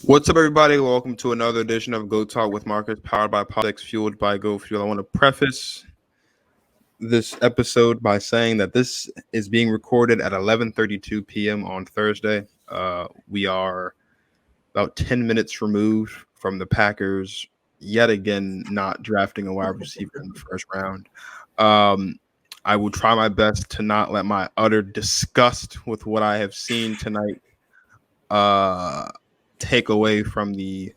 What's up, everybody? Welcome to another edition of Go Talk with Marcus, powered by Politics, fueled by Go Fuel. I want to preface this episode by saying that this is being recorded at 11:32 p.m. on Thursday. We are about 10 minutes removed from the Packers yet again not drafting a wide receiver in the first round. I will try my best to not let my utter disgust with what I have seen tonight take away from the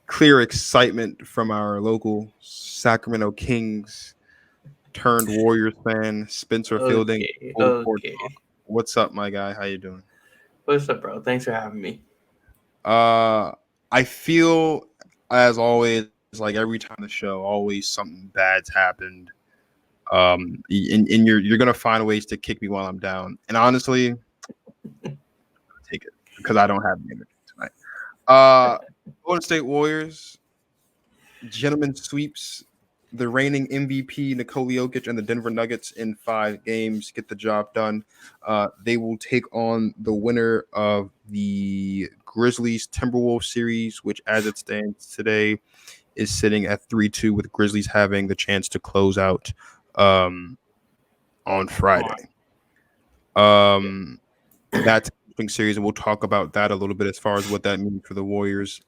clear excitement from our local Sacramento Kings turned Warriors fan, Spencer Fielding. Full court Okay. talk. What's up, my guy? How you doing? What's up, bro? Thanks for having me. I feel, as always, like every time the show, always something bad's happened. And you're gonna find ways to kick me while I'm down. And honestly, take it because I don't have the energy tonight. Golden State Warriors, gentlemen sweeps the reigning MVP Nikola Jokic and the Denver Nuggets in 5 games. Get the job done. They will take on the winner of the Grizzlies Timberwolves series, which, as it stands today, is sitting at 3-2, with Grizzlies having the chance to close out on Friday. That's an interesting series, and we'll talk about that a little bit as far as what that means for the Warriors'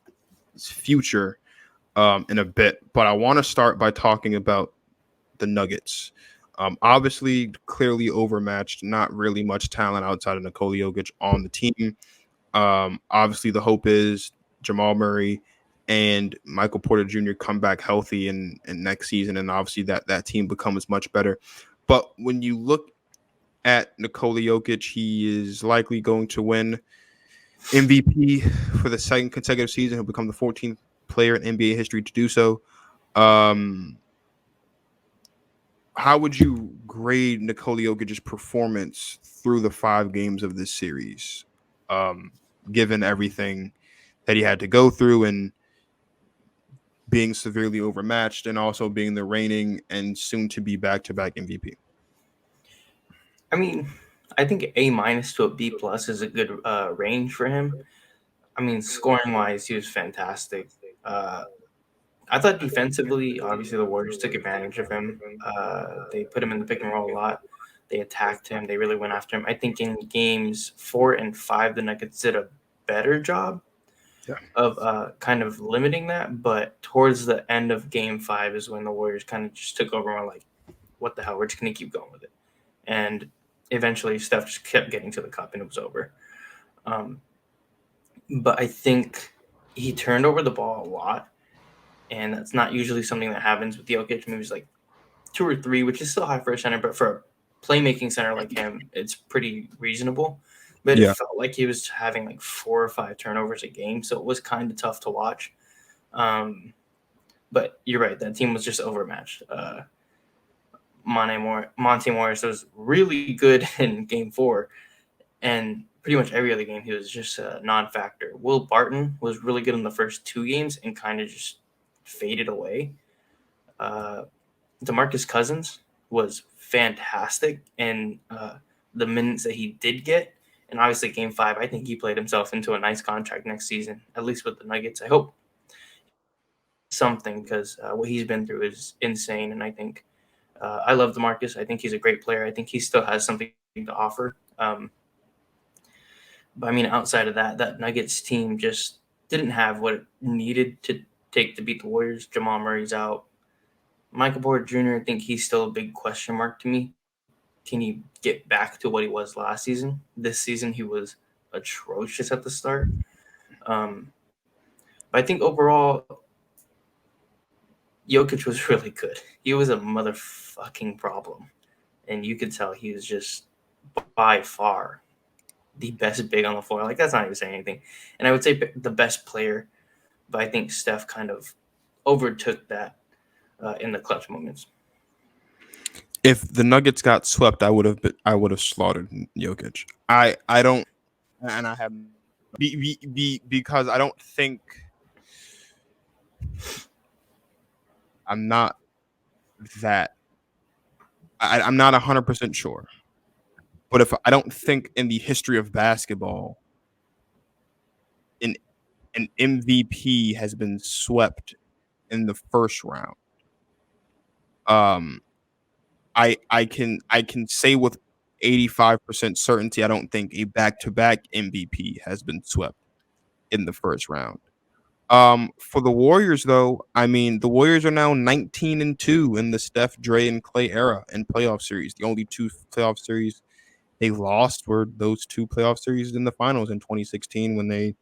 future in a bit. But I want to start by talking about the Nuggets. Obviously, clearly overmatched, not really much talent outside of Nikola Jokic on the team. Obviously, the hope is Jamal Murray and Michael Porter Jr. come back healthy in next season, and obviously that team becomes much better. But when you look at Nikola Jokic, he is likely going to win MVP for the second consecutive season. He'll become the 14th player in NBA history to do so. How would you grade Nikola Jokic's performance through the 5 games of this series, given everything that he had to go through and being severely overmatched and also being the reigning and soon-to-be back-to-back MVP? I mean, I think A- to a B+ is a good range for him. I mean, scoring wise, he was fantastic. I thought defensively, obviously the Warriors took advantage of him. They put him in the pick and roll a lot. They attacked him. They really went after him. I think in games 4 and 5, the Nuggets did a better job of kind of limiting that. But towards the end of game 5 is when the Warriors kind of just took over and were like, what the hell? We're just going to keep going with it. And eventually Steph just kept getting to the cup and it was over. But I think he turned over the ball a lot. And that's not usually something that happens with Jokic. Maybe it's like 2 or 3, which is still high for a center, but for a playmaking center like him, it's pretty reasonable. But it felt like he was having like 4 or 5 turnovers a game, so it was kind of tough to watch. But you're right, that team was just overmatched. Monte Morris was really good in game 4, and pretty much every other game he was just a non-factor. Will Barton was really good in the first 2 games and kind of just faded away. DeMarcus Cousins was fantastic in the minutes that he did get. And obviously game 5, I think he played himself into a nice contract next season, at least with the Nuggets. I hope something, because what he's been through is insane. And I think I love DeMarcus. I think he's a great player. I think he still has something to offer. But I mean, outside of that, that Nuggets team just didn't have what it needed to take to beat the Warriors. Jamal Murray's out. Michael Porter Jr., I think he's still a big question mark to me. Can he get back to what he was last season? This season, he was atrocious at the start. But I think overall, Jokic was really good. He was a motherfucking problem. And you could tell he was just by far the best big on the floor. Like, that's not even saying anything. And I would say the best player, but I think Steph kind of overtook that in the clutch moments. If the Nuggets got swept, I would have slaughtered Jokic. I don't, and I have because I don't think I'm not that. I'm not 100% sure, but if I don't think in the history of basketball, in an MVP has been swept in the first round. I can say with 85% certainty I don't think a back-to-back MVP has been swept in the first round. For the Warriors, though, I mean, the Warriors are now 19-2 in the Steph, Dre, and Klay era in playoff series. The only two playoff series they lost were those two playoff series in the finals in 2016 when they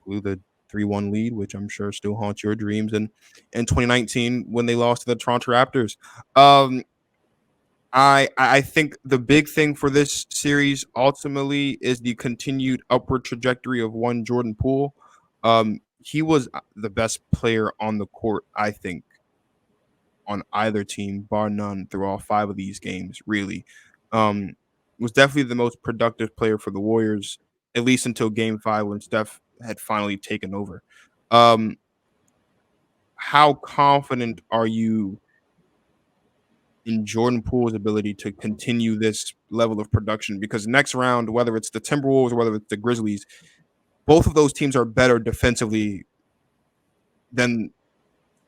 blew the 3-1 lead, which I'm sure still haunts your dreams, and in 2019 when they lost to the Toronto Raptors. I think the big thing for this series ultimately is the continued upward trajectory of one Jordan Poole. He was the best player on the court, I think, on either team, bar none, through all 5 of these games. Really, was definitely the most productive player for the Warriors, at least until Game 5 when Steph had finally taken over. Um, how confident are you in Jordan Poole's ability to continue this level of production? Because next round, whether it's the Timberwolves or whether it's the Grizzlies, both of those teams are better defensively than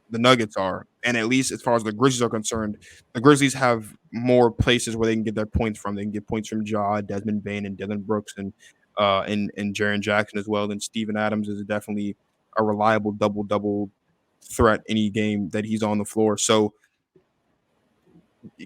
the Nuggets are. And at least as far as the Grizzlies are concerned, the Grizzlies have more places where they can get their points from. They can get points from Ja, Desmond Bane, and Dylan Brooks, and Jaren Jackson as well. And Steven Adams is definitely a reliable double threat any game that he's on the floor. So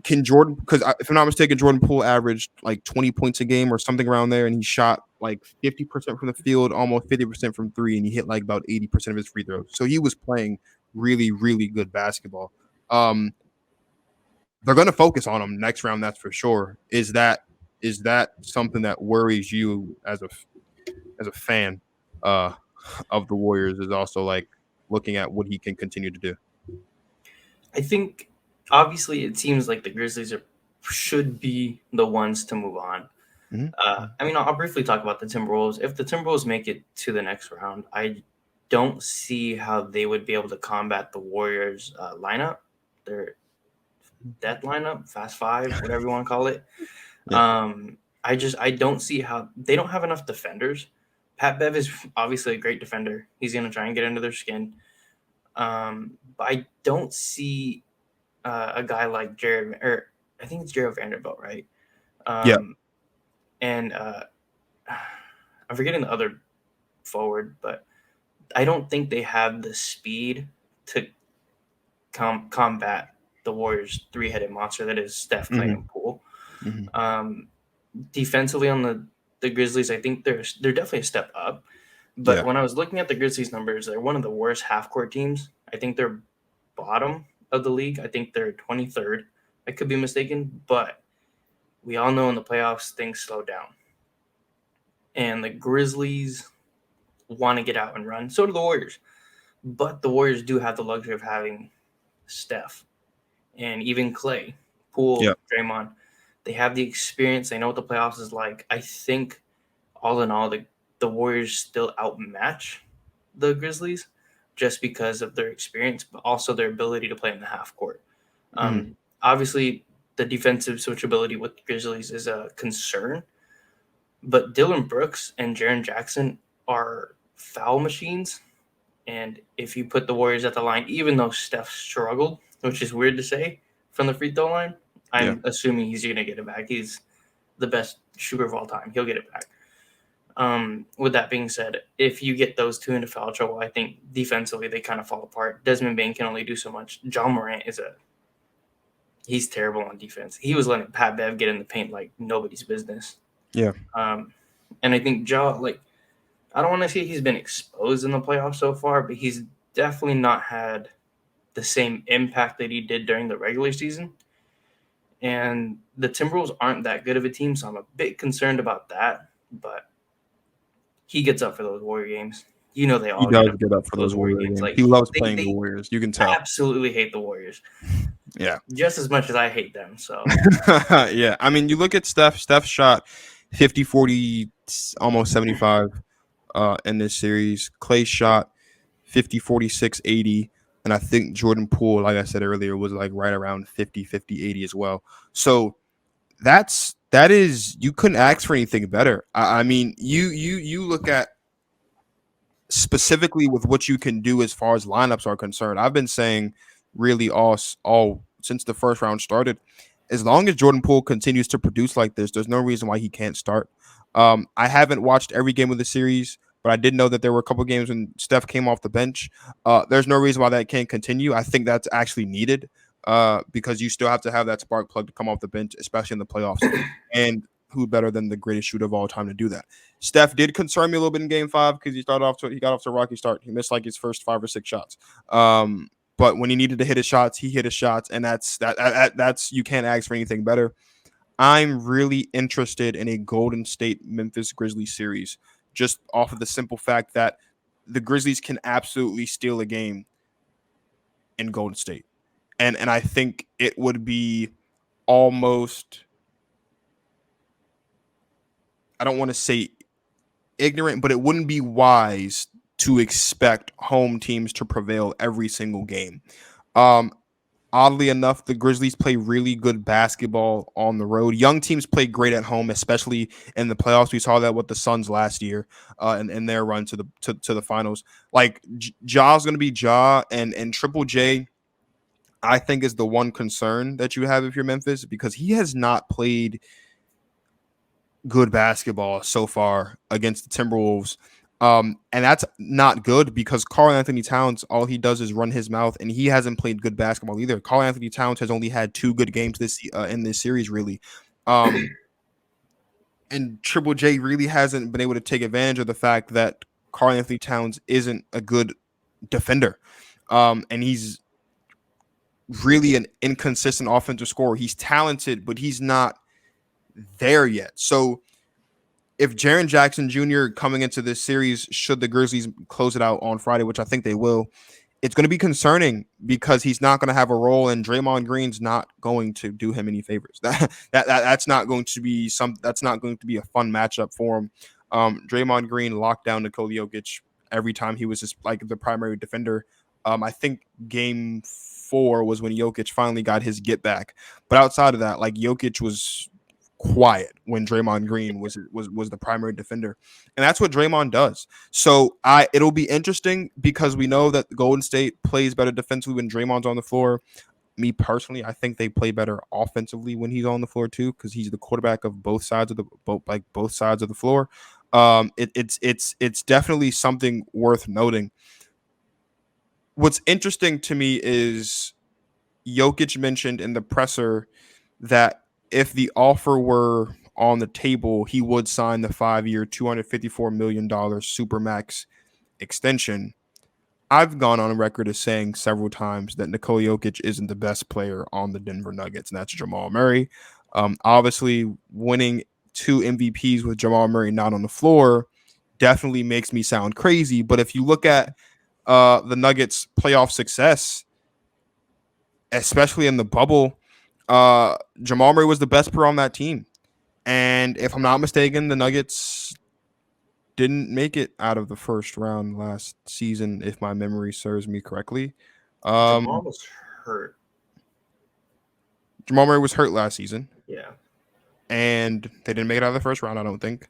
can Jordan, because if I'm not mistaken, Jordan Poole averaged like 20 points a game or something around there, and he shot like 50% from the field, almost 50% from three, and he hit like about 80% of his free throws. So he was playing really, really good basketball. Um, they're going to focus on him next round, that's for sure. Is that something that worries you as a fan uh, of the Warriors? Is also like looking at what he can continue to do. I think obviously it seems like the Grizzlies should be the ones to move on. Mm-hmm. I mean, I'll briefly talk about the Timberwolves. If the Timberwolves make it to the next round, I don't see how they would be able to combat the Warriors' lineup, their death lineup, Fast Five, whatever you want to call it. Yeah. I don't see how they don't have enough defenders. Pat Bev is obviously a great defender. He's going to try and get under their skin. But I don't see a guy like Jared, or I think it's Jared Vanderbilt, right? Yeah. And I'm forgetting the other forward, but I don't think they have the speed to combat the Warriors' three-headed monster that is Steph, Klay, Mm-hmm. and Poole. Mm-hmm. Defensively on the Grizzlies, I think they're definitely a step up. But Yeah. when I was looking at the Grizzlies numbers, they're one of the worst half-court teams. I think they're bottom of the league. I think they're 23rd. I could be mistaken, but we all know in the playoffs things slow down. And the Grizzlies want to get out and run. So do the Warriors. But the Warriors do have the luxury of having Steph and even Klay, Yeah. Poole, Draymond. They have the experience. They know what the playoffs is like. I think all in all, the Warriors still outmatch the Grizzlies just because of their experience, but also their ability to play in the half court. Mm-hmm. Obviously, the defensive switchability with the Grizzlies is a concern, but Dylan Brooks and Jaren Jackson are foul machines. And if you put the Warriors at the line, even though Steph struggled, which is weird to say from the free throw line, Yeah. I'm assuming he's going to get it back. He's the best shooter of all time. He'll get it back. With that being said, if you get those two into foul trouble, I think defensively they kind of fall apart. Desmond Bane can only do so much. John Morant he's terrible on defense. He was letting Pat Bev get in the paint like nobody's business. Yeah. And I think I don't want to say he's been exposed in the playoffs so far, but he's definitely not had the same impact that he did during the regular season. And the Timberwolves aren't that good of a team, so I'm a bit concerned about that. But he gets up for those Warrior games. You know they He all does get up get up for for those those Warrior Warrior games. games. Like He loves they, playing the they Warriors. You can tell. absolutely hate the Warriors Yeah. just as much as I hate them. So Yeah. I mean, you look at Steph. Steph shot 50, 40, almost 75 in this series. Klay shot 50, 46, 80. And I think Jordan Poole, like I said earlier, was like right around 50, 50, 80 as well. So that is, you couldn't ask for anything better. I mean, you look at specifically with what you can do as far as lineups are concerned. I've been saying really all since the first round started. As long as Jordan Poole continues to produce like this, there's no reason why he can't start. I haven't watched every game of the series, but I did know that there were a couple games when Steph came off the bench. There's no reason why that can't continue. I think that's actually needed because you still have to have that spark plug to come off the bench, especially in the playoffs. And who better than the greatest shooter of all time to do that? Steph did concern me a little bit in Game 5 because he got off to a rocky start. He missed like his first 5 or 6 shots. But when he needed to hit his shots, he hit his shots, and that's you can't ask for anything better. I'm really interested in a Golden State Memphis Grizzlies series, just off of the simple fact that the Grizzlies can absolutely steal a game in Golden State, and I think it would be almost, I don't want to say ignorant, but it wouldn't be wise to expect home teams to prevail every single game. Um, Oddly enough, the Grizzlies play really good basketball on the road. Young teams play great at home, especially in the playoffs. We saw that with the Suns last year, in their run to the finals. Like Ja's going to be Ja, and Triple J, I think, is the one concern that you have if you're Memphis, because he has not played good basketball so far against the Timberwolves. And that's not good because Karl Anthony Towns, all he does is run his mouth, and he hasn't played good basketball either. Karl Anthony Towns has only had 2 good games in this series, really. And Triple J really hasn't been able to take advantage of the fact that Karl Anthony Towns isn't a good defender. And he's really an inconsistent offensive scorer. He's talented, but he's not there yet. So if Jaren Jackson Jr. coming into this series, should the Grizzlies close it out on Friday, which I think they will, it's going to be concerning because he's not going to have a role, and Draymond Green's not going to do him any favors. That's not going to be that's not going to be a fun matchup for him. Draymond Green locked down Nikola Jokic every time he was just like the primary defender. I think Game 4 was when Jokic finally got his get back, but outside of that, like, Jokic was quiet when Draymond Green was the primary defender, and that's what Draymond does. So it'll be interesting because we know that Golden State plays better defensively when Draymond's on the floor. Me personally, I think they play better offensively when he's on the floor too, because he's the quarterback of both sides of the floor. It's definitely something worth noting. What's interesting to me is Jokic mentioned in the presser that if the offer were on the table, he would sign the 5-year, $254 million Supermax extension. I've gone on record as saying several times that Nikola Jokic isn't the best player on the Denver Nuggets, and that's Jamal Murray. Obviously, winning 2 MVPs with Jamal Murray not on the floor definitely makes me sound crazy. But if you look at the Nuggets' playoff success, especially in the bubble, Jamal Murray was the best player on that team. And if I'm not mistaken, the Nuggets didn't make it out of the first round last season, if my memory serves me correctly. Jamal was hurt. Jamal Murray was hurt last season. Yeah. And they didn't make it out of the first round, I don't think.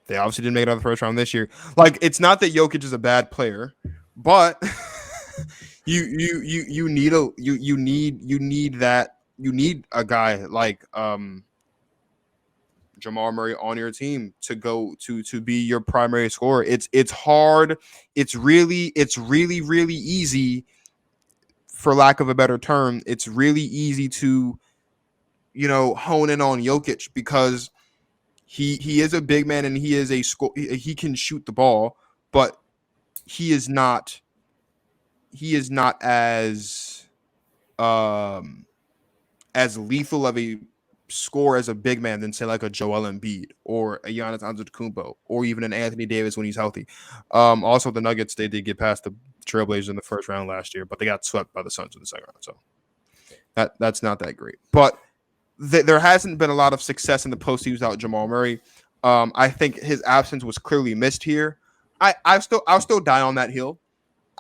They obviously didn't make it out of the first round this year. Like, it's not that Jokic is a bad player, but you need a guy like Jamal Murray on your team to go to be your primary scorer. It's hard. It's really really easy, for lack of a better term. It's really easy to hone in on Jokic because he is a big man and he is a score. He can shoot the ball, but he is not as lethal of a score as a big man than, say, like a Joel Embiid or a Giannis Antetokounmpo or even an Anthony Davis when he's healthy. Also, the Nuggets, they did get past the Trailblazers in the first round last year, but they got swept by the Suns in the second round. So that's not that great. But there hasn't been a lot of success in the postseason without Jamal Murray. I think his absence was clearly missed here. I'll still die on that hill.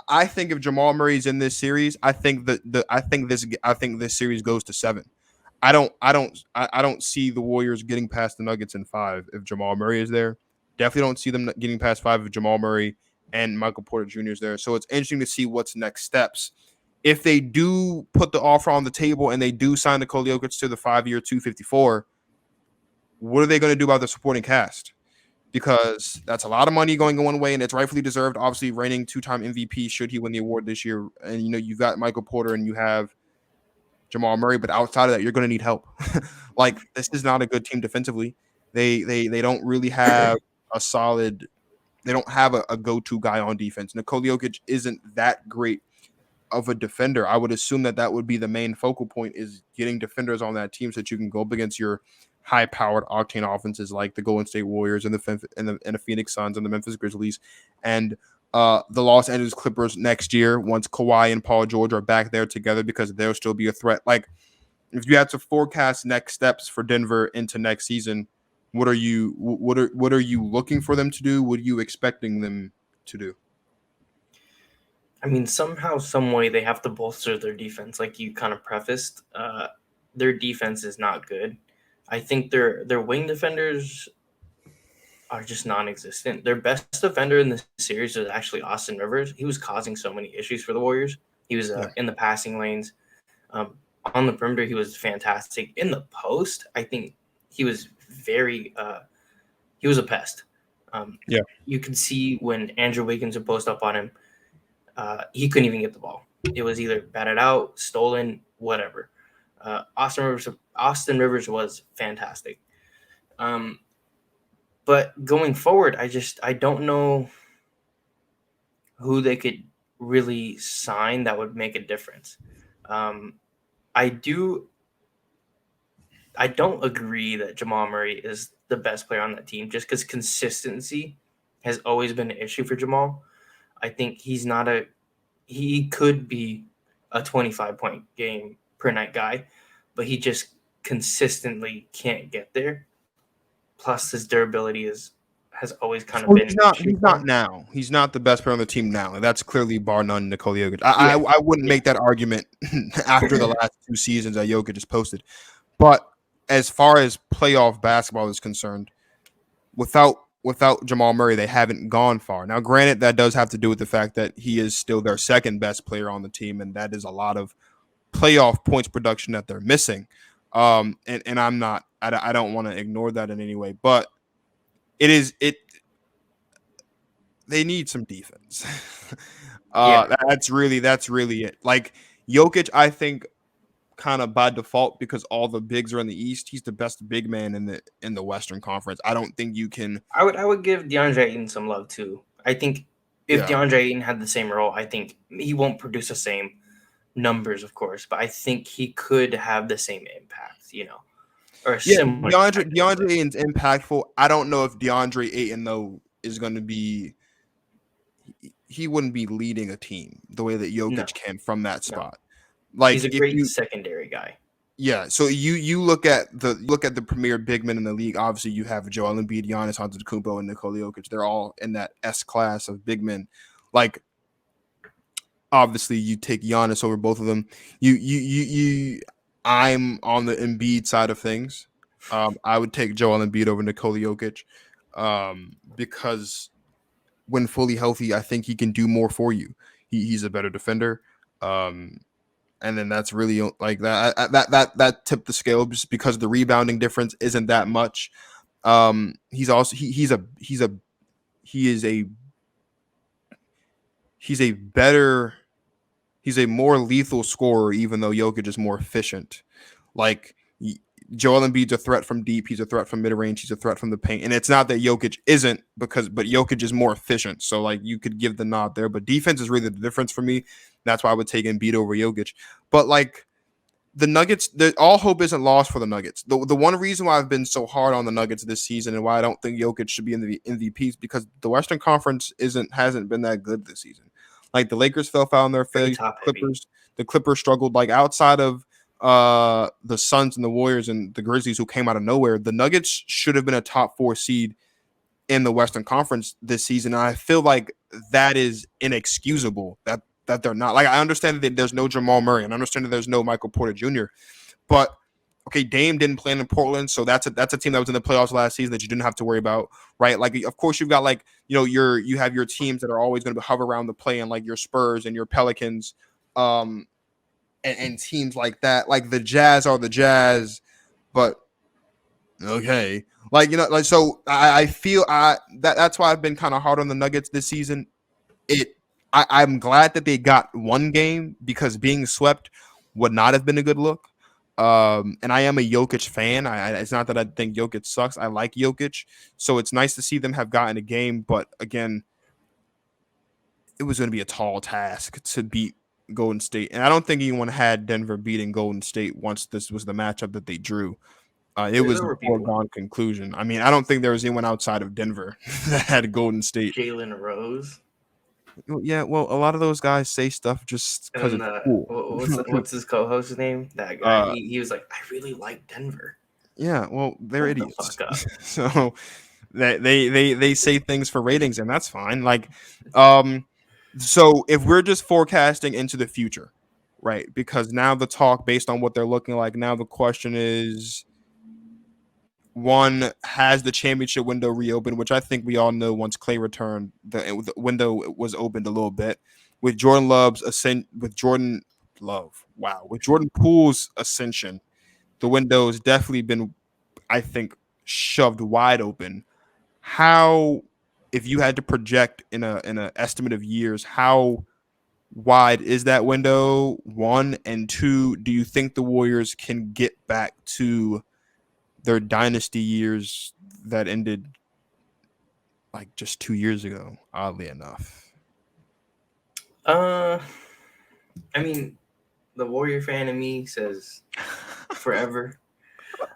I think if Jamal Murray's in this series, I think this series goes to 7. I don't see the Warriors getting past the Nuggets in 5 if Jamal Murray is there. Definitely don't see them getting past 5 with Jamal Murray and Michael Porter Jr. is there. So it's interesting to see what's next steps. If they do put the offer on the table and they do sign Nikola Jokic to the 5-year 254, what are they going to do about the supporting cast? Because that's a lot of money going one way, and it's rightfully deserved. Obviously, reigning 2-time MVP should he win the award this year. And you've got Michael Porter and you have Jamal Murray, but outside of that, you're going to need help. Like this is not a good team defensively. They don't really have a solid. They don't have a go-to guy on defense. Nikola Jokic isn't that great of a defender. I would assume that would be the main focal point is getting defenders on that team so that you can go up against your high-powered octane offenses like the Golden State Warriors and the Phoenix Suns and the Memphis Grizzlies and the Los Angeles Clippers next year once Kawhi and Paul George are back there together because they'll still be a threat. Like if you had to forecast next steps for Denver into next season, what are you looking for them to do? What are you expecting them to do? I mean, somehow, some way, they have to bolster their defense, like you kind of prefaced. Their defense is not good. I think their wing defenders are just non-existent. Their best defender in the series was actually Austin Rivers. He was causing so many issues for the Warriors. He was Yeah. in the passing lanes, on the perimeter. He was fantastic. In the post, I think he was very. He was a pest. Yeah. You could see when Andrew Wiggins would post up on him. He couldn't even get the ball. It was either batted out, stolen, whatever. Austin Rivers was fantastic. But going forward, I don't know who they could really sign that would make a difference. I don't agree that Jamal Murray is the best player on that team just because consistency has always been an issue for Jamal. I think he could be a 25-point game per night guy, but he just consistently can't get there. Plus, his durability has always kind of Well, been he's an not. issue He's for not him. now. He's not the best player on the team now. And that's clearly bar none. Nikola Jokic. Yeah, I wouldn't yeah. make that argument after the last 2 seasons that Jokic has posted. But as far as playoff basketball is concerned, without Jamal Murray, they haven't gone far. Now, granted, that does have to do with the fact that he is still their second best player on the team, and that is a lot of playoff points production that they're missing. And I'm not. I don't want to ignore that in any way, but it they need some defense. Yeah, That's really it. Like Jokic, I think kind of by default because all the bigs are in the East. He's the best big man in the Western Conference. I don't think you can. I would give DeAndre Ayton some love too. I think if Yeah, DeAndre Ayton had the same role, I think he won't produce the same numbers, of course, but I think he could have the same impact, or a yeah. similar impact, I should say. DeAndre Ayton's impactful. I don't know if DeAndre Ayton though is going to be. He wouldn't be leading a team the way that No, Jokic can from that no. spot. He's Like a if great you secondary guy. Yeah, so you look at the premier big men in the league. Obviously, you have Joel Embiid, Giannis Antetokounmpo, and Nikola Jokic. They're all in that S class of big men. Like, obviously, you take Giannis over both of them. You. I'm on the Embiid side of things. I would take Joel Embiid over Nikola Jokic, because when fully healthy, I think he can do more for you. He's a better defender. Um, and then that's really like that tipped the scale just because the rebounding difference isn't that much. He's also he is a he's a better he's a more lethal scorer even though Jokic is more efficient. Like Joel Embiid's a threat from deep, he's a threat from mid range, he's a threat from the paint, and it's not that Jokic isn't but Jokic is more efficient. So like you could give the nod there, but defense is really the difference for me. That's why I would take Embiid over Jokic. But like the Nuggets, all hope isn't lost for the Nuggets. The one reason why I've been so hard on the Nuggets this season and why I don't think Jokic should be in the MVP is because the Western Conference hasn't been that good this season. Like the Lakers fell foul in their Pretty face. top heavy. The Clippers struggled. Like outside of the Suns and the Warriors and the Grizzlies who came out of nowhere, the Nuggets should have been a top 4 seed in the Western Conference this season. And I feel like that is inexcusable that they're not. Like I understand that there's no Jamal Murray and I understand that there's no Michael Porter Jr., but Okay, Dame didn't play in Portland, so that's a team that was in the playoffs last season that you didn't have to worry about, right? Like, of course, you've got like you have your teams that are always going to hover around the play, and like your Spurs and your Pelicans, and teams like that. Like the Jazz are the Jazz, but okay, like like so I feel that's why I've been kind of hard on the Nuggets this season. I'm glad that they got one game because being swept would not have been a good look. And I am a Jokic fan. It's not that I think Jokic sucks. I like Jokic, so it's nice to see them have gotten a game. But again, it was going to be a tall task to beat Golden State, and I don't think anyone had Denver beating Golden State once this was the matchup that they drew. It was There a were people. foregone conclusion. I mean, I don't think there was anyone outside of Denver that had Golden State. Jalen Rose. Yeah, well, a lot of those guys say stuff just because And it's cool. what's his co-host's name? That guy. uh, He was like, I really like Denver. yeah, well, they're Shut the idiots. fuck up. So they say things for ratings, and that's fine. Like, um, so if we're just forecasting into the future, right? Because now the talk based on what they're looking like, now the question is, one, has the championship window reopened, which I think we all know once Klay returned, the window was opened a little bit. With Jordan Love's ascent, with Jordan Love, wow, with Jordan Poole's ascension, the window's definitely been, I think, shoved wide open. How, if you had to project in a estimate of years, how wide is that window? One, and two, do you think the Warriors can get back to their dynasty years that ended like just 2 years ago, oddly enough? Uh, I mean, the Warrior fan in me says forever,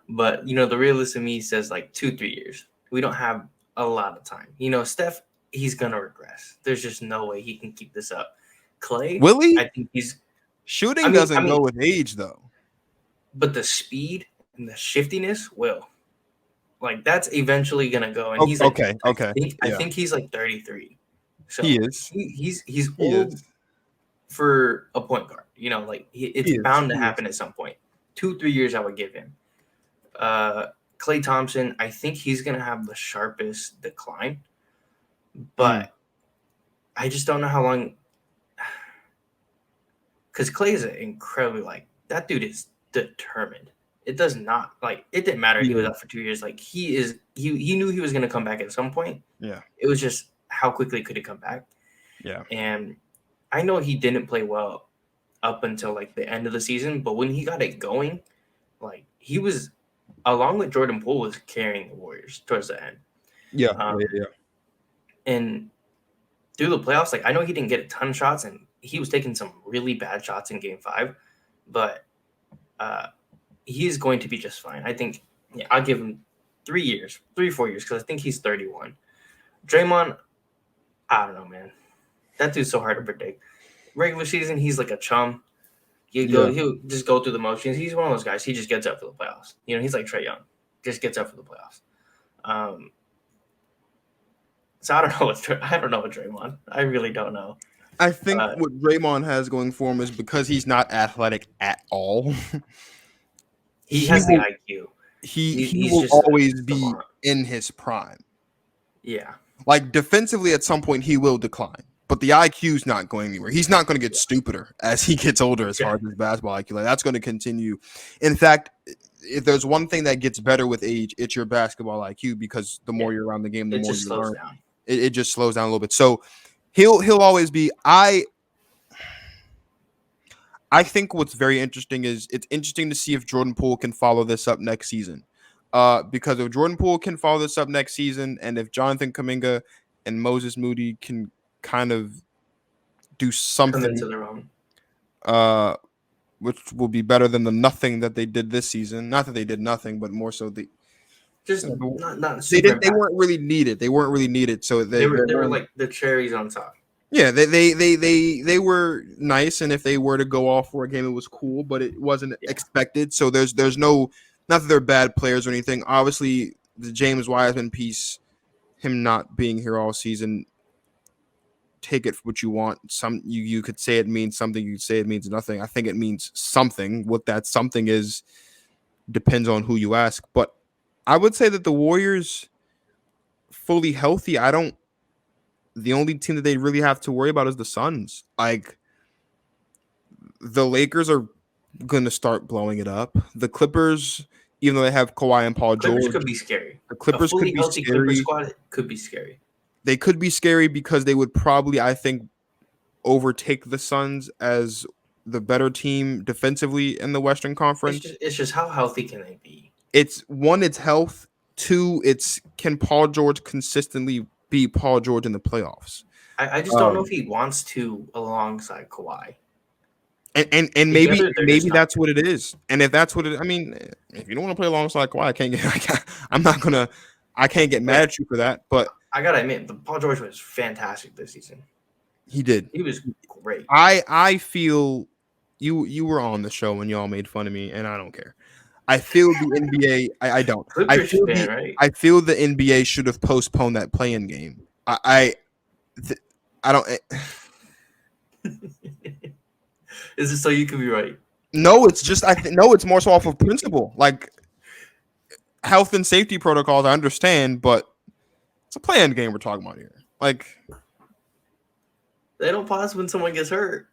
but the realist in me says like 2-3 years. We don't have a lot of time. Steph, he's gonna regress. There's just no way he can keep this up. Klay, Will I he? think he's. Shooting doesn't go with age, though. But the speed and the shiftiness will. Like that's eventually gonna go, and he's like, Okay, okay, I yeah, think he's like 33, he so is. he's He old is. for a point guard. Like it's He is. bound to He is. happen at some point. 2-3 years, I would give him. Klay Thompson, I think he's gonna have the sharpest decline, Mm, but I just don't know how long. Because Klay is incredibly that dude is determined. It does not it didn't matter he was yeah, out for 2 years. Like he knew he was gonna come back at some point. yeah, It was just how quickly could he come back? yeah. And I know he didn't play well up until like the end of the season, but when he got it going, he was along with Jordan Poole was carrying the Warriors towards the end. Yeah, yeah, Um, yeah. and through the playoffs, I know he didn't get a ton of shots, and he was taking some really bad shots in Game 5, but uh, he is going to be just fine. I think I'll give him 3 years, 3-4 years, because I think he's 31. Draymond, I don't know, man. That dude's so hard to predict. Regular season, he's like a chum. Yeah. He'll just go through the motions. He's one of those guys. He just gets up for the playoffs. He's like Trae Young, just gets up for the playoffs. So I don't know I don't know what Draymond. I really don't know. I think what Draymond has going for him is because he's not athletic at all. He he has the will IQ. he He's will just a always be savant. in his prime. Yeah. Like defensively, at some point he will decline, but the IQ's not going anywhere. He's not going to get Yeah. stupider as he gets older. As far Yeah. as his basketball IQ, like that's going to continue. In fact, if there's one thing that gets better with age, it's your basketball IQ, because the more you're around the game, the It more just you slows learn. down. It just slows down a little bit. So he'll always be. I think what's very interesting is it's interesting to see if Jordan Poole can follow this up next season. Because if Jordan Poole can follow this up next season, and if Jonathan Kuminga and Moses Moody can kind of do Come something, into their own. uh, which will be better than the nothing that they did this season. Not that they did nothing, but more so Just not they super did. They impactful. weren't really needed. They weren't really needed. So they're They were going. like the cherries on top. Yeah, they were nice, and if they were to go off for a game, it was cool, but it wasn't Yeah. expected. So there's no, not that they're bad players or anything. Obviously, the James Wiseman piece, him not being here all season, take it for what you want. You could say it means something. You could say it means nothing. I think it means something. What that something is, Depends on who you ask. But I would say that the Warriors fully healthy, the only team that they really have to worry about is the Suns. Like the Lakers are going to start blowing it up. The Clippers, even though they have Kawhi and Paul Clippers George, could be scary. the A Clippers could fully be healthy Clipper scary. squad could be scary. They could be scary because they would probably, I think, overtake the Suns as the better team defensively in the Western Conference. It's just how healthy can they be? It's one, it's health. Two, it's can Paul George consistently be Paul George in the playoffs? I just don't know if he wants to alongside Kawhi. And Together, they're just maybe not that's good. what it is. And if that's what it, I mean, if you don't want to play alongside Kawhi, I'm not gonna, I can't get mad at you for that. But I gotta admit, Paul George was fantastic this season. he did. He was great. I feel you were on the show when y'all made fun of me, and I don't care. I feel the NBA. I don't. Clippers fan, right? I feel the NBA should have postponed that play-in game. I don't. Is it so you can be right? No, it's just no. It's more so off of principle, like health and safety protocols. I understand, but it's a play-in game we're talking about here. Like They don't pause when someone gets hurt.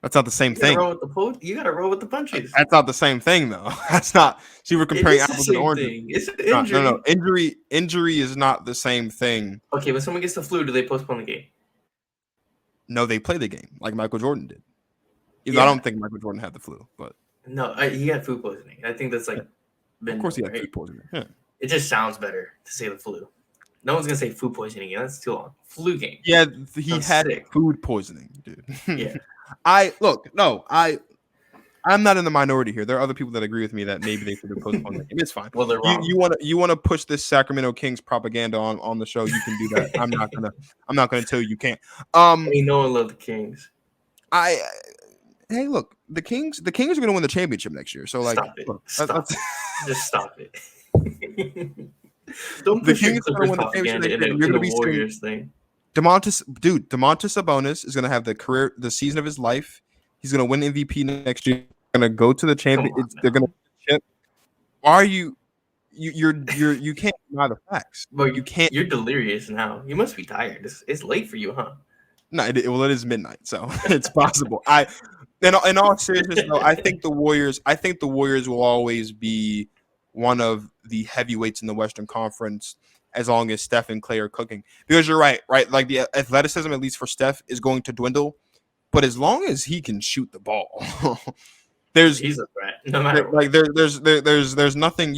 that's not the same You gotta thing. roll with you gotta roll with the punches. That's not the same thing, though. That's not. See, we're comparing It is apples the and same oranges. thing. It's an injury. No. Injury is not the same thing. Okay, when someone gets the flu, do they postpone the game? No, they play the game like Michael Jordan did. Even though I don't think Michael Jordan had the flu, but no, he had food poisoning. I think that's like, of course he had right? food poisoning. Yeah. It just sounds better to say the flu. No one's gonna say food poisoning again. That's too long. Flu game. Yeah, he Sounds had sick. food poisoning, dude. Yeah. I'm not in the minority here. There are other people that agree with me that maybe they should have postponed the game. It's fine. Well, they're wrong. You want to push this Sacramento Kings propaganda on the show. You can do that. I'm not gonna tell you can't. Ain't no one love the Kings. Hey, look, the Kings are gonna win the championship next year. So like, Stop it. look, Stop it. Just stop it. Don't the push your Kings are Clippers gonna win the championship propaganda next in year. You're gonna be Warriors thing. Domantas Sabonis is gonna have the season of his life. He's gonna win MVP next year. Gonna go to the champion. They're gonna chip. Why are you can't deny the facts. Bro, You can't. You're delirious now. You must be tired. It's late for you, huh? No, it is midnight, so it's possible. In all seriousness, though, I think the Warriors will always be one of the heavyweights in the Western Conference as long as Steph and Klay are cooking. Because you're right? Like the athleticism, at least for Steph, is going to dwindle. But as long as he can shoot the ball, He's a threat. No matter what. like there's nothing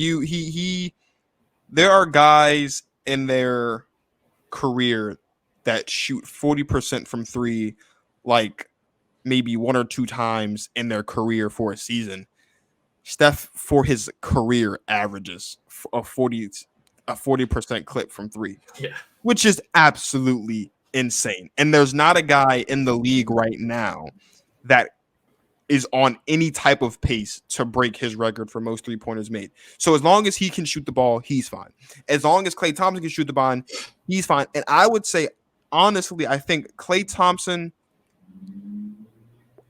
there are guys in their career that shoot 40% from three, like maybe one or two times in their career for a season. Steph, for his career, averages a 40% clip from three, which is absolutely insane. And there's not a guy in the league right now that is on any type of pace to break his record for most three-pointers made. So as long as he can shoot the ball, he's fine. As long as Klay Thompson can shoot the ball, he's fine. And I would say, honestly, I think Klay Thompson,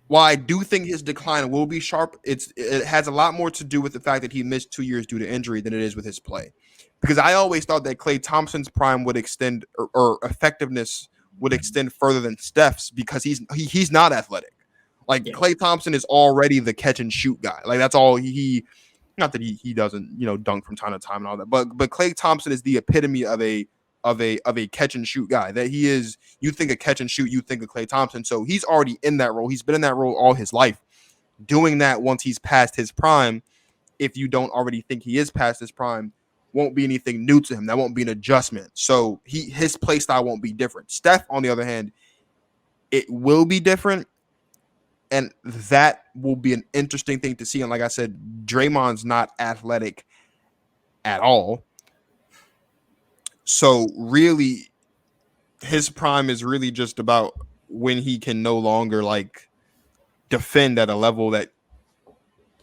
while I do think his decline will be sharp, it has a lot more to do with the fact that he missed 2 years due to injury than it is with his play. Because I always thought that Klay Thompson's prime would extend or effectiveness would extend further than Steph's because he's not athletic. Like Klay Thompson is already the catch and shoot guy. Like that's all he not that he doesn't, dunk from time to time and all that. But Klay Thompson is the epitome of a catch and shoot guy. That he is, you think of catch and shoot, you think of Klay Thompson. So he's already in that role. He's been in that role all his life. Doing that once he's past his prime, if you don't already think he is past his prime, won't be anything new to him. That won't be an adjustment. So his play style won't be different. Steph, on the other hand, it will be different. And that will be an interesting thing to see. And like I said, Draymond's not athletic at all. So really, his prime is really just about when he can no longer like defend at a level that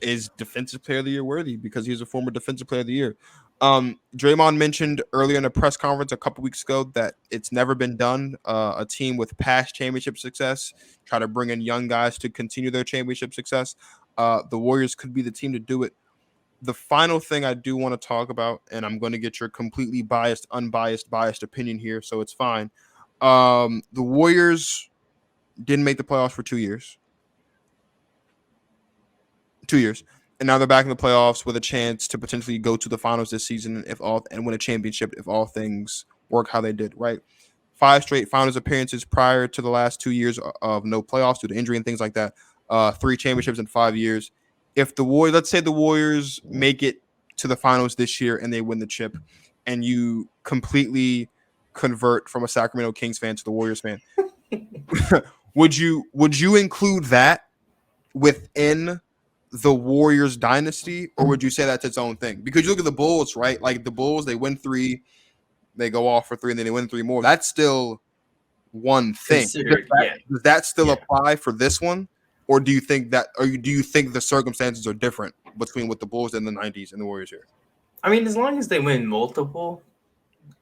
is defensive player of the year worthy because he's a former defensive player of the year. Draymond mentioned earlier in a press conference a couple weeks ago that it's never been done. A team with past championship success try to bring in young guys to continue their championship success. The Warriors could be the team to do it. the final thing I do want to talk about, and I'm going to get your completely biased opinion here, so it's fine. The Warriors didn't make the playoffs for 2 years. 2 years. And now they're back in the playoffs with a chance to potentially go to the finals this season and win a championship if all things work how they did, right? 5 straight finals appearances prior to the last 2 years of no playoffs due to injury and things like that. 3 championships in 5 years. If the Warriors, let's say the Warriors make it to the finals this year and they win the chip, and you completely convert from a Sacramento Kings fan to the Warriors fan, would you include that within the Warriors dynasty, or would you say that's its own thing? Because you look at the Bulls, right? Like the Bulls, they win 3, they go off for 3, and then they win 3 more. That's still one thing. Considered, yeah. Does that still apply for this one, or do you think the circumstances are different between what the Bulls in the '90s and the Warriors here? I mean, as long as they win multiple,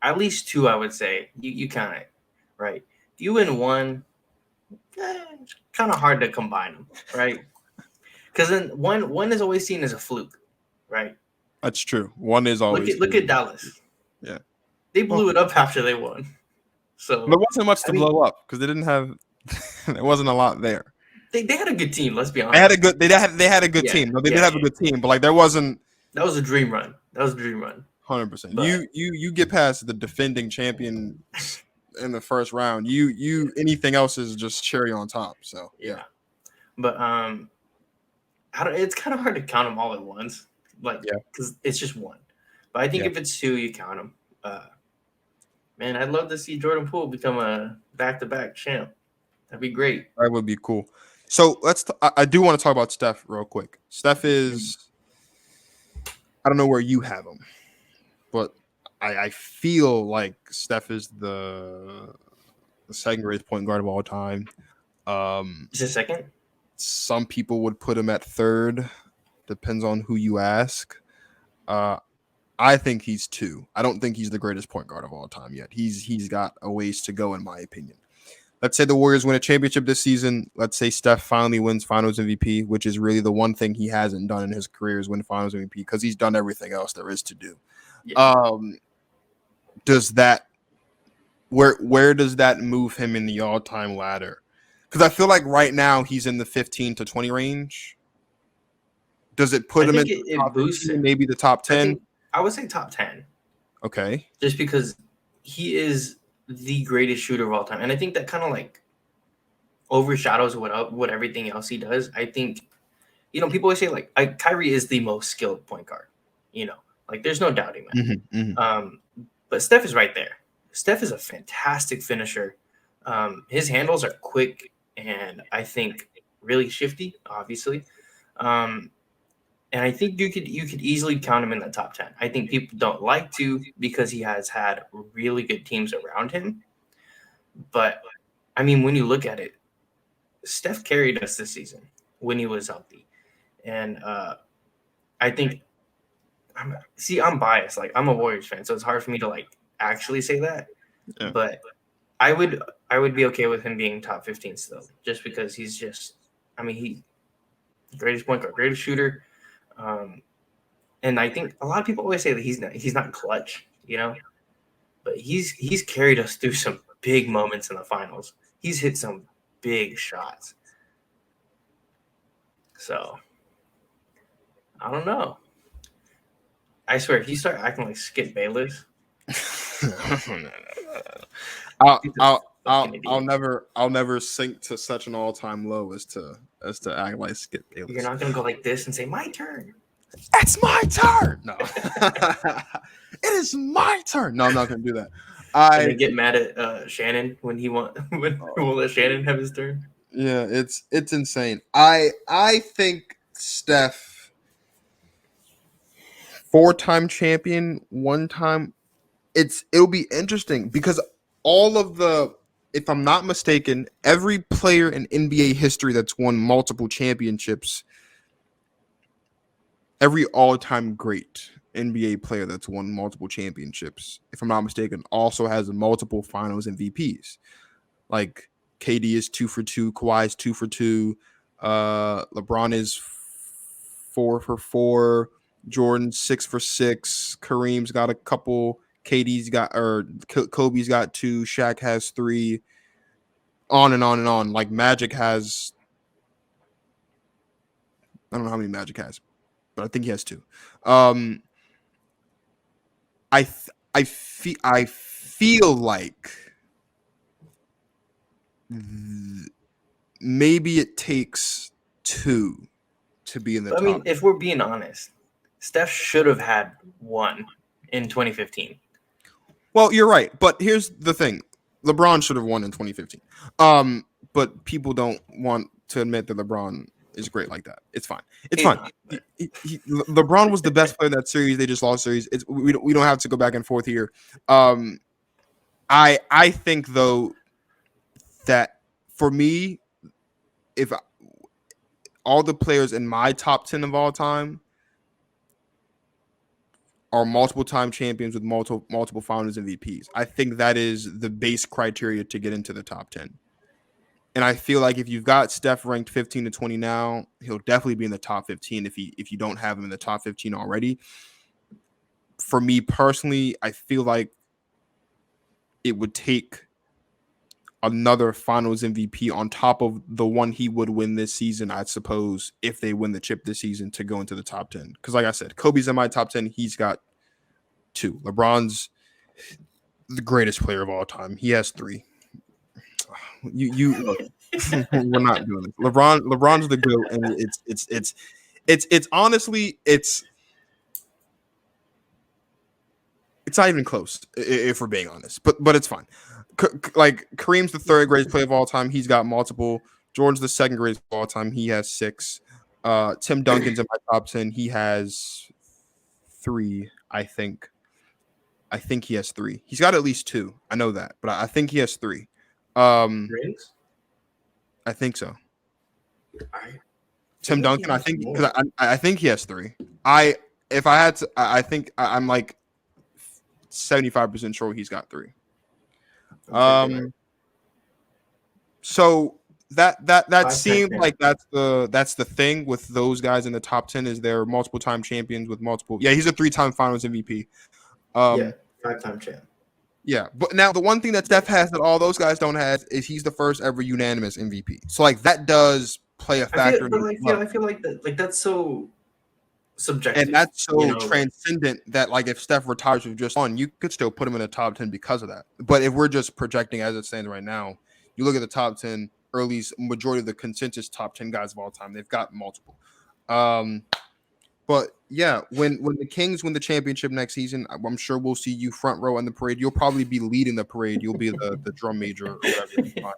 at least 2, I would say you count it, right? If you win 1, kind of hard to combine them, right? Because then one is always seen as a fluke, right? That's true. One is always look at Dallas. Yeah, they blew it up after they won. So there wasn't much to blow up because they didn't have. There wasn't a lot there. They had a good team. Let's be honest. They had a good team. No, they did have a good team, but like there wasn't. That was a dream run. 100%. You get past the defending champion in the first round. You anything else is just cherry on top. So yeah. But it's kind of hard to count them all at once, because it's just 1. But I think if it's 2, you count them. Man, I'd love to see Jordan Poole become a back-to-back champ. That'd be great. That would be cool. So I do want to talk about Steph real quick. Steph is, I don't know where you have him, but I feel like Steph is the second greatest point guard of all time. Is it second? Some people would put him at third. Depends on who you ask. I think he's 2. I don't think he's the greatest point guard of all time yet. He's got a ways to go, in my opinion. Let's say the Warriors win a championship this season. Let's say Steph finally wins Finals MVP, which is really the one thing he hasn't done in his career is win Finals MVP because he's done everything else there is to do. Yeah. Does that where does that move him in the all-time ladder? Because I feel like right now he's in the 15 to 20 range. Does it put him in the top 15, maybe the top 10? I would say top 10. Okay. Just because he is the greatest shooter of all time. And I think that kind of like overshadows what everything else he does. I think, people always say like Kyrie is the most skilled point guard, like there's no doubting that. Mm-hmm. But Steph is right there. Steph is a fantastic finisher. His handles are quick and I think really shifty, obviously. And I think you could easily count him in the top 10. I think people don't like to because he has had really good teams around him. But, I mean, when you look at it, Steph carried us this season when he was healthy. And I think I'm biased. Like, I'm a Warriors fan, so it's hard for me to, like, actually say that. Yeah. But I would be okay with him being top 15 still, just because he's just – he greatest point guard, greatest shooter. And I think a lot of people always say that he's not clutch, but he's carried us through some big moments in the finals. He's hit some big shots. So I don't know. I swear, if you start acting like Skip Bayless, I'll never sink to such an all-time low as to act like Skip Bayless. You're not gonna go like this and say my turn. It's my turn. No, it is my turn. No, I'm not gonna do that. And then get mad at Shannon when he won't let Shannon have his turn. Yeah, it's insane. I think Steph, 4-time champion, 1-time. It'll be interesting because all of the, if I'm not mistaken, every player in NBA history that's won multiple championships, every all-time great NBA player that's won multiple championships, if I'm not mistaken, also has multiple finals MVPs. Like KD is 2 for 2, Kawhi is 2 for 2, LeBron is 4 for 4, Jordan 6 for 6. Kareem's got a couple. Kobe's got 2. Shaq has 3. On and on and on. Like Magic has, I don't know how many Magic has, but I think he has 2. Um, I feel like maybe it takes 2 to be in the I mean, top. if we're being honest, Steph should have had 1 in 2015. Well, you're right, but here's the thing: LeBron should have won in 2015. But people don't want to admit that LeBron is great like that. It's fine. It's He's fine. not. But LeBron was the best player in that series. They just lost series. We don't have to go back and forth here. Um, I think though that for me, if all the players in my top 10 of all time are multiple time champions with multiple finals MVPs. I think that is the base criteria to get into the top 10. And I feel like if you've got Steph ranked 15 to 20 now, he'll definitely be in the top 15 if you don't have him in the top 15 already. For me personally, I feel like it would take another finals MVP on top of the one he would win this season, I suppose, if they win the chip this season to go into the top 10. Because like I said, Kobe's in my top 10. He's got 2. LeBron's the greatest player of all time. He has 3. You look, we're not doing this. LeBron's the GOAT, and it's honestly it's not even close if we're being honest. But it's fine. Like Kareem's the 3rd greatest player of all time. He's got multiple. Jordan's the 2nd greatest of all time. He has 6. Tim Duncan's in my top 10. He has 3, I think. I think he has 3. He's got at least 2. I know that, but I think he has 3. rings? I think so. I Tim feel like he Duncan, I has think more. because I think he has 3. If I had to, I think I'm like 75% sure he's got 3. I'm checking it. So that 5-time seemed champ. like that's the thing with those guys in the top 10 is they're multiple time champions with multiple. Yeah, he's a 3-time Finals MVP. Yeah, Um, 5-time champ. yeah, but now the one thing that Steph has that all those guys don't have is he's the first ever unanimous MVP. So like that does play a I feel, factor in but it as well. I feel like that, like that's so And subjective. that's so transcendent that like if Steph retires with just 1, you could still put him in the top 10 because of that. But if we're just projecting as it stands right now, you look at the top 10, or at least majority of the consensus top 10 guys of all time, they've got multiple. But yeah, when the Kings win the championship next season, I'm sure we'll see you front row in the parade. You'll probably be leading the parade. You'll be the drum major or whatever.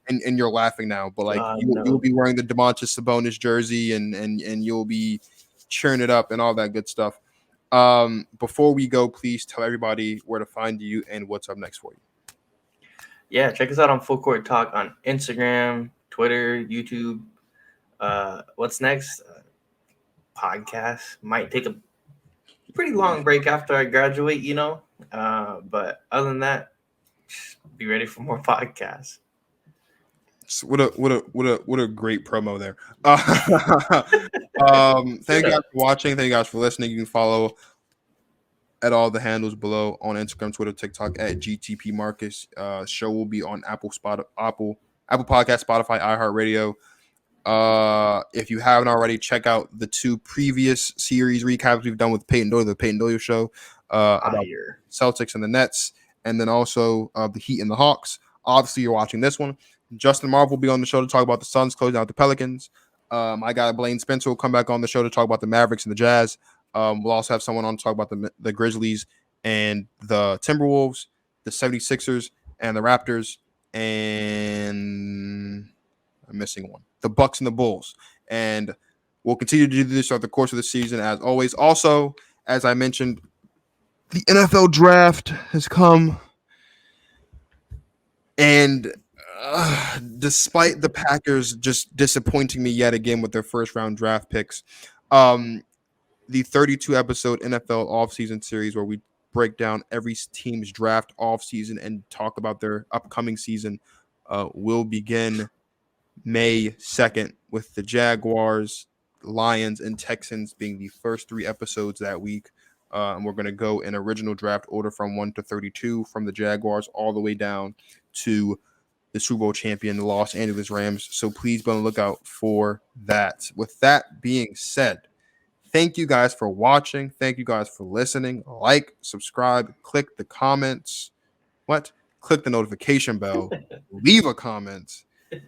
And you're laughing now, but like you'll No. be wearing the DeMontis Sabonis jersey and you'll be cheering it up and all that good stuff. Before we go, please tell everybody where to find you and what's up next for you. Yeah, check us out on Full Court Talk on Instagram, Twitter, YouTube. What's next? Podcast. Might take a pretty long break after I graduate, but other than that, just be ready for more podcasts. So what a great promo there. Thank you guys for watching. Thank you guys for listening. You can follow at all the handles below on Instagram, Twitter, TikTok at GTP Marcus. Show will be on Apple Podcast, Spotify, iHeartRadio. If you haven't already, check out the 2 previous series recaps we've done with Peyton Doyle, the Peyton Doyle Show, about Celtics and the Nets, and then also the Heat and the Hawks. Obviously, you're watching this one. Justin Marvel will be on the show to talk about the Suns closing out the Pelicans. My guy Blaine Spencer will come back on the show to talk about the Mavericks and the Jazz. We'll also have someone on to talk about the Grizzlies and the Timberwolves, the 76ers and the Raptors, and I'm missing one. The Bucks and the Bulls. And we'll continue to do this throughout the course of the season, as always. Also, as I mentioned, the NFL draft has come. And despite the Packers just disappointing me yet again with their first round draft picks, the 32 episode NFL offseason series where we break down every team's draft offseason and talk about their upcoming season will begin May 2nd with the Jaguars Lions and Texans being the first 3 episodes that week. And we're going to go in original draft order from 1 to 32, from the Jaguars all the way down to the Super Bowl champion, the Los Angeles Rams. So please be on the lookout for that. With that being said, thank you guys for watching. Thank you guys for listening. Like, subscribe, click the comments. Click the notification bell. Leave a comment. And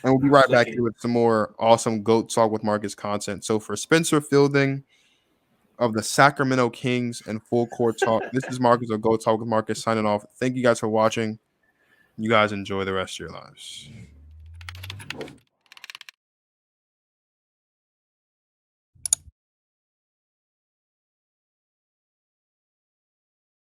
we'll be right back here with some more awesome GOAT Talk with Marcus content. So for Spencer Fielding of the Sacramento Kings and Full Court Talk, this is Marcus of GOAT Talk with Marcus signing off. Thank you guys for watching. You guys enjoy the rest of your lives.